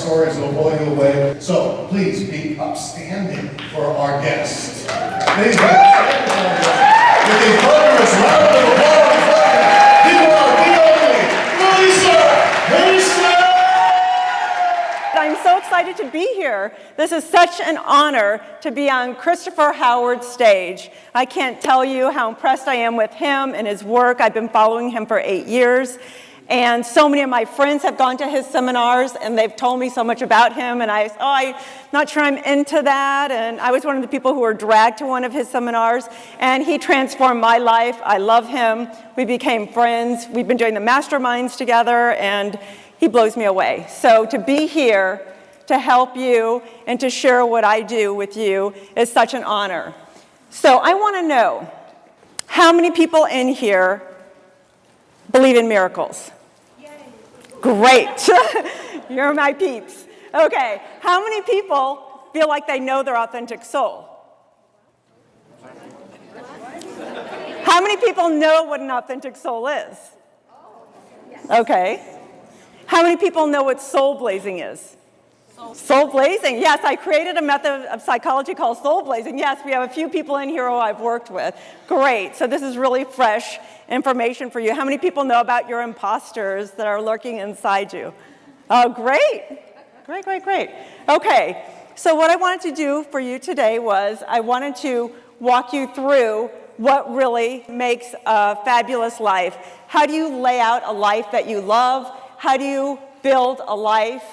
stories will blow you away. So please be upstanding for our guest. Please be upstanding for our guest. With a thunderous round of applause, welcome the one, the only, Lisa Haisha! I'm so excited to be here. This is such an honor to be on Christopher Howard's stage. I can't tell you how impressed I am with him and his work. I've been following him for 8 years. And so many of my friends have gone to his seminars, and they've told me so much about him, and I'm not sure I'm into that. And I was one of the people who were dragged to one of his seminars, and he transformed my life. I love him. We became friends. We've been doing the masterminds together, and he blows me away. So to be here to help you and to share what I do with you is such an honor. So I want to know, how many people in here believe in miracles? Great. You're my peeps. Okay. How many people feel like they know their authentic soul? How many people know what an authentic soul is? Okay. How many people know what soulblazing is? Soulblazing. Yes, I created a method of psychology called soulblazing. Yes, we have a few people in here who I've worked with. Great. So this is really fresh information for you. How many people know about your impostors that are lurking inside you? Oh, great. Great, great, great. Okay. So what I wanted to do for you today was I wanted to walk you through what really makes a fabulous life. How do you lay out a life that you love? How do you build a life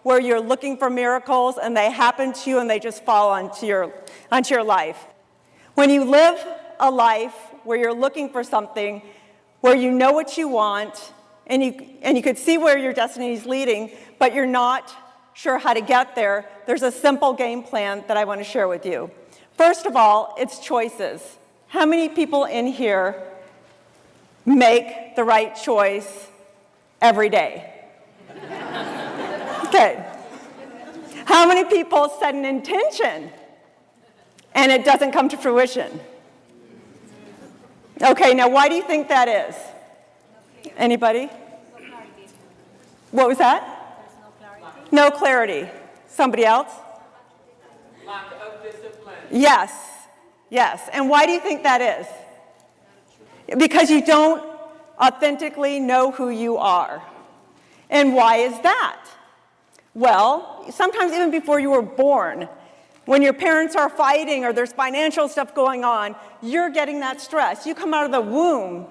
where you're looking for miracles and they happen to you and they just fall onto your life? When you live a life where you're looking for something, where you know what you want, and you could see where your destiny is leading, but you're not sure how to get there, there's a simple game plan that I want to share with you. First of all, it's choices. How many people in here make the right choice every day? Okay. How many people set an intention and it doesn't come to fruition? Okay, now why do you think that is? Anybody? What was that? No clarity. Somebody else? Lack of discipline. Yes, yes. And why do you think that is? Because you don't authentically know who you are. And why is that? Well, sometimes even before you were born, when your parents are fighting or there's financial stuff going on, you're getting that stress. You come out of the womb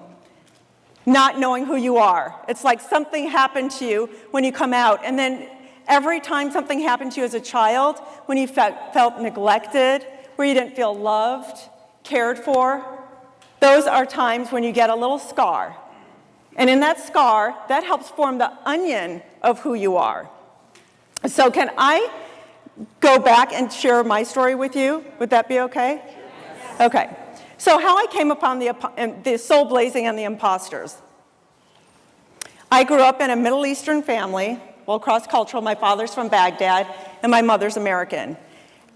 not knowing who you are. It's like something happened to you when you come out. And then every time something happened to you as a child, when you felt neglected, where you didn't feel loved, cared for, those are times when you get a little scar. And in that scar, that helps form the onion of who you are. So can I go back and share my story with you? Would that be okay? Yes. Okay. So how I came upon the soulblazing and the impostors. I grew up in a Middle Eastern family, well, cross-cultural. My father's from Baghdad, and my mother's American.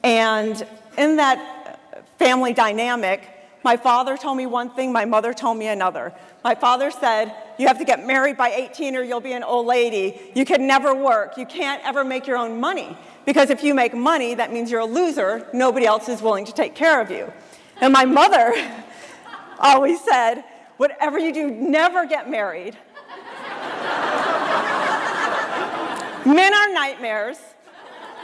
And in that family dynamic, my father told me one thing, my mother told me another. My father said, you have to get married by 18 or you'll be an old lady. You can never work. You can't ever make your own money. Because if you make money, that means you're a loser. Nobody else is willing to take care of you. And my mother always said, whatever you do, never get married. Men are nightmares.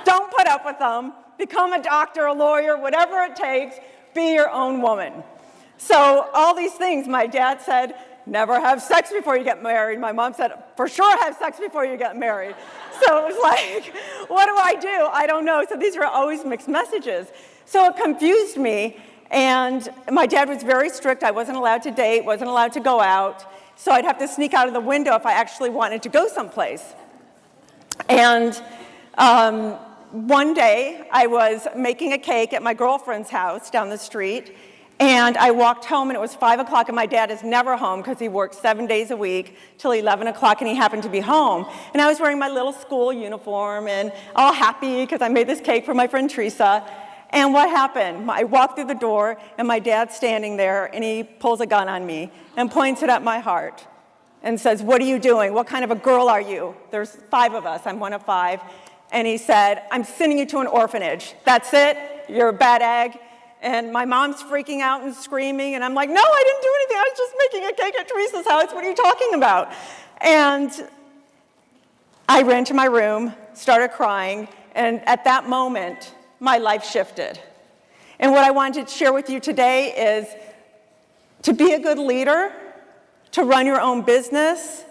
Don't put up with them. Become a doctor, a lawyer, whatever it takes. Be your own woman. So all these things, my dad said, never have sex before you get married. My mom said, for sure have sex before you get married. So it was like, what do I do? I don't know. So these were always mixed messages. So it confused me. And my dad was very strict. I wasn't allowed to date, wasn't allowed to go out. So I'd have to sneak out of the window if I actually wanted to go someplace. And one day, I was making a cake at my girlfriend's house down the street, and I walked home, and it was 5 o'clock, and my dad is never home because he works 7 days a week till 11 o'clock, and he happened to be home. And I was wearing my little school uniform and all happy because I made this cake for my friend Teresa. And what happened? I walked through the door, and my dad's standing there, and he pulls a gun on me and points it at my heart and says, what are you doing? What kind of a girl are you? There's 5 of us. I'm one of 5. and he said, I'm sending you to an orphanage. That's it, you're a bad egg. And my mom's freaking out and screaming, and I'm like, no, I didn't do anything. I was just making a cake at Teresa's house. What are you talking about? And I ran to my room, started crying, and at that moment, my life shifted. And what I wanted to share with you today is to be a good leader, to run your own business,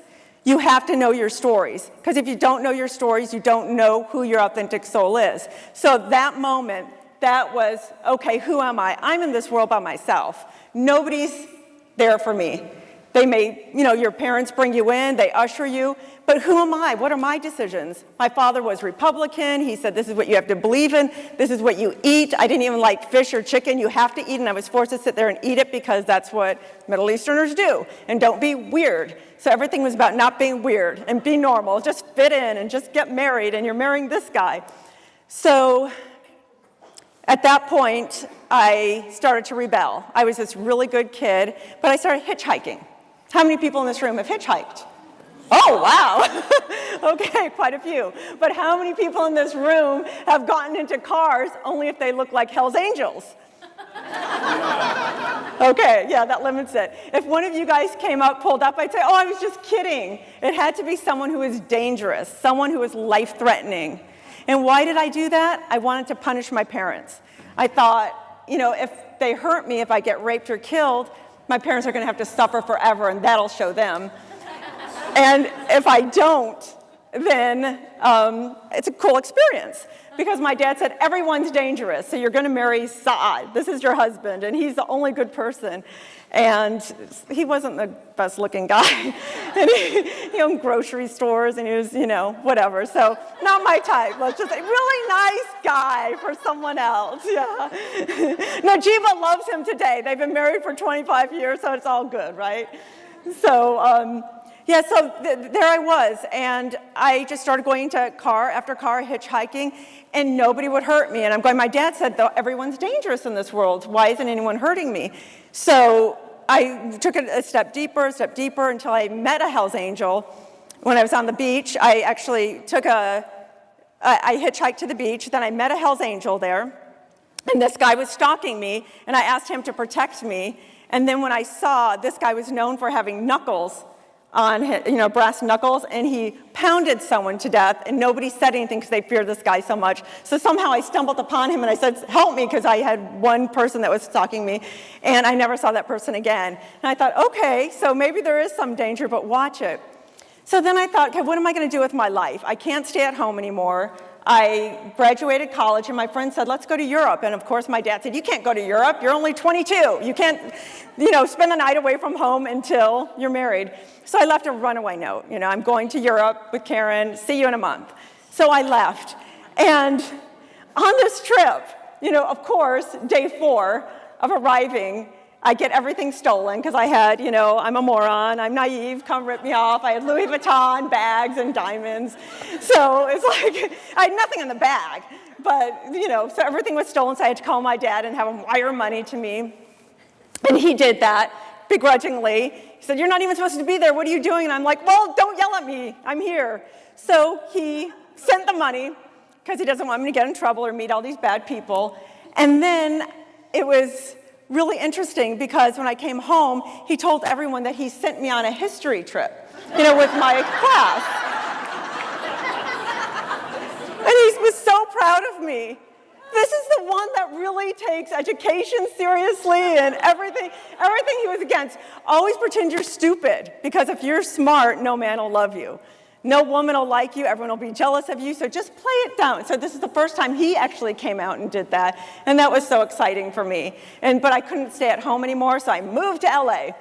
you have to know your stories. Because if you don't know your stories, you don't know who your authentic soul is. So that moment, that was, okay, who am I? I'm in this world by myself. Nobody's there for me. They may, your parents bring you in, they usher you, but who am I? What are my decisions? My father was Republican. He said, this is what you have to believe in. This is what you eat. I didn't even like fish or chicken. You have to eat, and I was forced to sit there and eat it because that's what Middle Easterners do. And don't be weird. So everything was about not being weird and be normal. Just fit in and just get married, and you're marrying this guy. So at that point, I started to rebel. I was this really good kid, but I started hitchhiking. How many people in this room have hitchhiked? Oh, wow. Okay, quite a few. But how many people in this room have gotten into cars only if they look like Hell's Angels? Okay, yeah, that limits it. If one of you guys came up, pulled up, I'd say, oh, I was just kidding. It had to be someone who was dangerous, someone who was life-threatening. And why did I do that? I wanted to punish my parents. I thought, if they hurt me, if I get raped or killed, my parents are going to have to suffer forever, and that'll show them. And if I don't, then it's a cool experience. Because my dad said, everyone's dangerous, so you're going to marry Saad. This is your husband, and he's the only good person. And he wasn't the best-looking guy. And he owned grocery stores, and he was, whatever. So not my type. Let's just say, really nice guy for someone else, yeah. Najiba loves him today. They've been married for 25 years, so it's all good, right? So, there I was, and I just started going to car after car, hitchhiking, and nobody would hurt me. And I'm going, my dad said, though, everyone's dangerous in this world. Why isn't anyone hurting me? So I took it a step deeper, until I met a Hell's Angel. When I was on the beach, I actually I hitchhiked to the beach, then I met a Hell's Angel there, and this guy was stalking me, and I asked him to protect me. And then when I saw this guy was known for having knuckles on his, brass knuckles, and he pounded someone to death, and nobody said anything because they feared this guy so much. So somehow I stumbled upon him, and I said, help me, because I had one person that was stalking me, and I never saw that person again. And I thought, okay, so maybe there is some danger, but watch it. So then I thought, okay, what am I going to do with my life? I can't stay at home anymore. I graduated college, and my friend said, let's go to Europe. And of course, my dad said, you can't go to Europe. You're only 22. You can't, spend the night away from home until you're married. So I left a runaway note. I'm going to Europe with Karen. See you in a month. So I left. And on this trip, of course, day 4 of arriving, I get everything stolen because I had, I'm a moron, I'm naive, come rip me off. I had Louis Vuitton bags and diamonds. So it's like, I had nothing in the bag. But, so everything was stolen, so I had to call my dad and have him wire money to me. And he did that begrudgingly. He said, you're not even supposed to be there, what are you doing? And I'm like, well, don't yell at me, I'm here. So he sent the money because he doesn't want me to get in trouble or meet all these bad people. And then it was really interesting because when I came home, he told everyone that he sent me on a history trip, with my class. And he was so proud of me. This is the one that really takes education seriously and everything he was against. Always pretend you're stupid, because if you're smart, no man will love you. No woman will like you, everyone will be jealous of you, so just play it down. So this is the first time he actually came out and did that, and that was so exciting for me. But I couldn't stay at home anymore, so I moved to LA.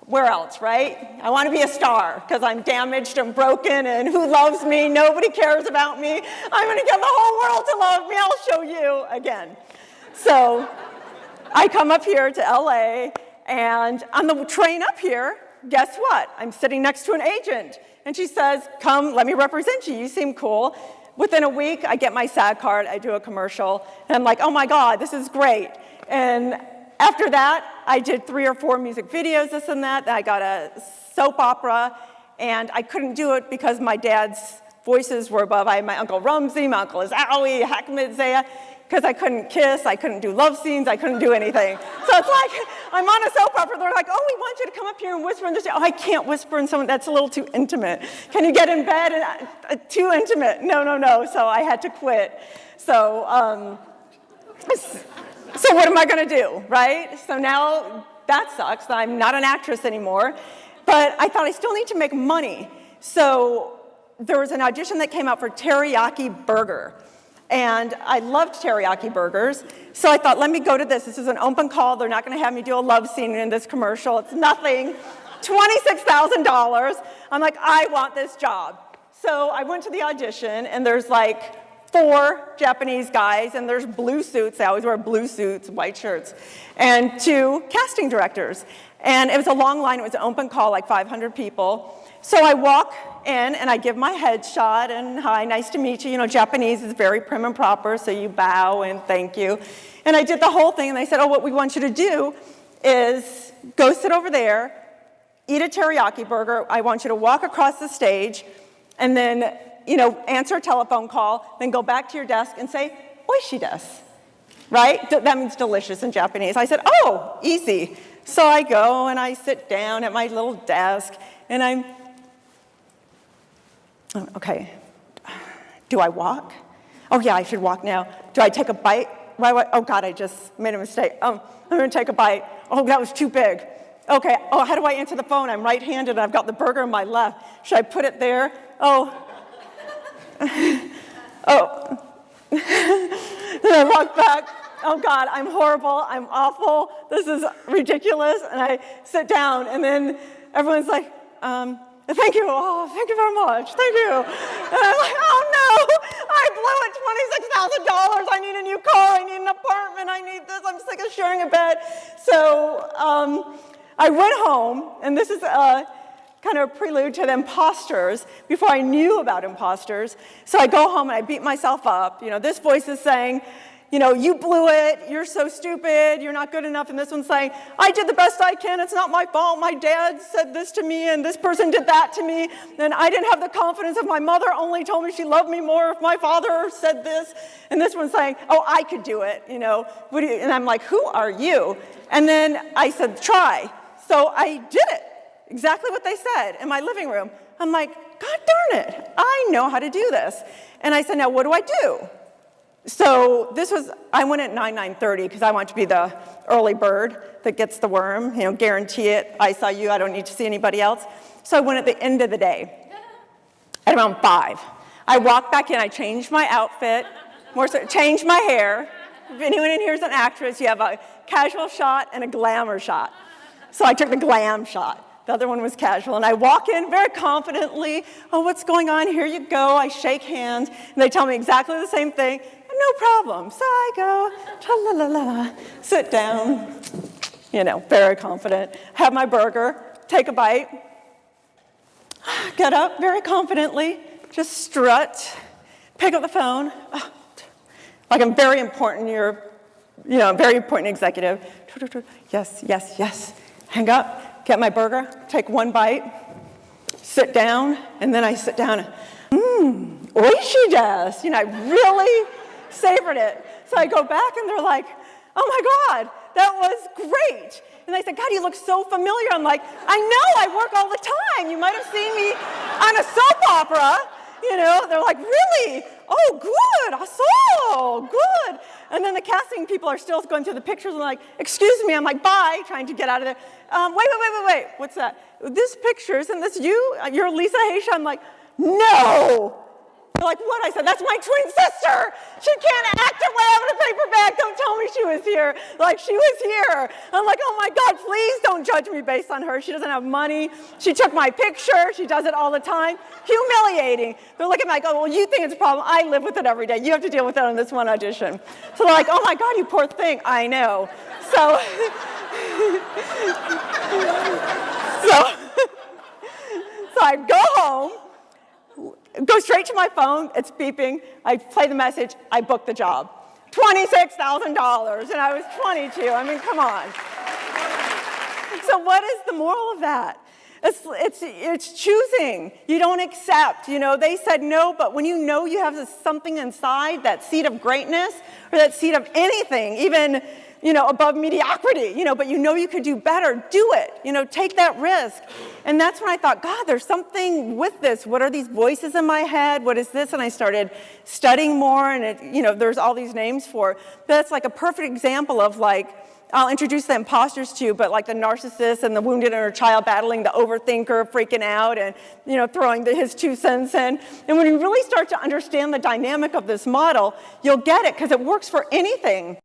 Where else, right? I want to be a star, because I'm damaged and broken, and who loves me? Nobody cares about me. I'm going to get the whole world to love me. I'll show you again. So I come up here to LA, and on the train up here, guess what? I'm sitting next to an agent. And she says, come, let me represent you. You seem cool. Within a week, I get my SAG card. I do a commercial. And I'm like, oh, my God, this is great. And after that, I did 3 or 4 music videos, this and that. Then I got a soap opera. And I couldn't do it because my dad's voices were above. I had my Uncle Rumsey, my Uncle Azawi, Hackmid Zaya, because I couldn't kiss, I couldn't do love scenes, I couldn't do anything. So it's like, I'm on a soap opera, they're like, oh, we want you to come up here and whisper in this. Oh, I can't whisper in someone, that's a little too intimate. Can you get in bed? And too intimate. No. So I had to quit. So what am I gonna do, right? So now that sucks, I'm not an actress anymore, but I thought I still need to make money. So there was an audition that came out for teriyaki burger. And I loved teriyaki burgers, so I thought, let me go to this. This is an open call. They're not going to have me do a love scene in this commercial. It's nothing. $26,000. I'm like, I want this job. So I went to the audition, and there's like 4 Japanese guys, and there's blue suits. They always wear blue suits, white shirts, and 2 casting directors. And it was a long line. It was an open call, like 500 people. So I walk in, and I give my headshot, and hi, nice to meet you. You know, Japanese is very prim and proper, so you bow and thank you. And I did the whole thing, and they said, oh, what we want you to do is go sit over there, eat a teriyaki burger. I want you to walk across the stage, and then, you know, answer a telephone call, then go back to your desk and say, oishi desu, right? That means delicious in Japanese. I said, oh, easy. So I go, and I sit down at my little desk, and I'm, okay, do I walk? Oh yeah, I should walk now. Do I take a bite? Oh God, I just made a mistake. I'm gonna take a bite. Oh, that was too big. Okay, oh, how do I answer the phone? I'm right-handed and I've got the burger in my left. Should I put it there? Oh. Oh. Then I walk back. Oh God, I'm horrible, I'm awful, this is ridiculous. And I sit down, and then everyone's like, thank you, oh, thank you very much, thank you. And I'm like, oh no, I blew it, $26,000, I need a new car, I need an apartment, I need this, I'm sick of sharing a bed. So I went home, and this is kind of a prelude to the Impostors, before I knew about Impostors. So I go home and I beat myself up. You know, this voice is saying, you know, you blew it, you're so stupid, you're not good enough. And this one's saying, I did the best I can, it's not my fault, my dad said this to me, and this person did that to me, and I didn't have the confidence of my mother only told me she loved me more if my father said this. And this one's saying, oh, I could do it, you know. And I'm like, who are you? And then I said, try. So I did it, exactly what they said in my living room. I'm like, God darn it, I know how to do this. And I said, now what do I do? So I went at 9:30 because I want to be the early bird that gets the worm, you know, guarantee it. I saw you, I don't need to see anybody else. So I went at the end of the day, at around 5. I walked back in, I changed my outfit, changed my hair. If anyone in here is an actress, you have a casual shot and a glamour shot. So I took the glam shot. The other one was casual. And I walk in very confidently. Oh, what's going on? Here you go. I shake hands. And they tell me exactly the same thing. No problem. So I go, cha-la-la-la, sit down, you know, very confident, have my burger, take a bite, get up very confidently, just strut, pick up the phone, like I'm very important, very important executive. Yes, yes, yes. Hang up, get my burger, take one bite, sit down, and then I sit down, oishi desu. You know, I really savored it. So I go back, and they're like, oh my God, that was great. And they said, God, you look so familiar. I'm like, I know, I work all the time. You might have seen me on a soap opera. You know, they're like, really? Oh, good, I saw, good. And then the casting people are still going through the pictures and like, excuse me. I'm like, bye, trying to get out of there. Wait, what's that? This picture, isn't this you? You're Lisa Haisha? I'm like, no. They're like, what? I said, that's my twin sister. She can't act her way out of a paper bag. Don't tell me she was here. Like, she was here. I'm like, oh my God, please don't judge me based on her. She doesn't have money. She took my picture. She does it all the time. Humiliating. They're looking at me like, oh, well, you think it's a problem. I live with it every day. You have to deal with it on this one audition. So they're like, oh my God, you poor thing. I know. So, so I go home. Go straight to my phone, it's beeping, I play the message, I book the job. $26,000, and I was 22, I mean, come on. So what is the moral of that? It's choosing. You don't accept. You know, they said no, but when you know you have something inside, that seed of greatness or that seed of anything, even, you know, above mediocrity, you know, but you know you could do better, do it. You know, take that risk. And that's when I thought, God, there's something with this. What are these voices in my head? What is this? And I started studying more, and it, you know, there's all these names for it. That's like a perfect example of like, I'll introduce the imposters to you, but like the narcissist and the wounded inner child battling the overthinker, freaking out and, you know, throwing his 2 cents in. And when you really start to understand the dynamic of this model, you'll get it because it works for anything.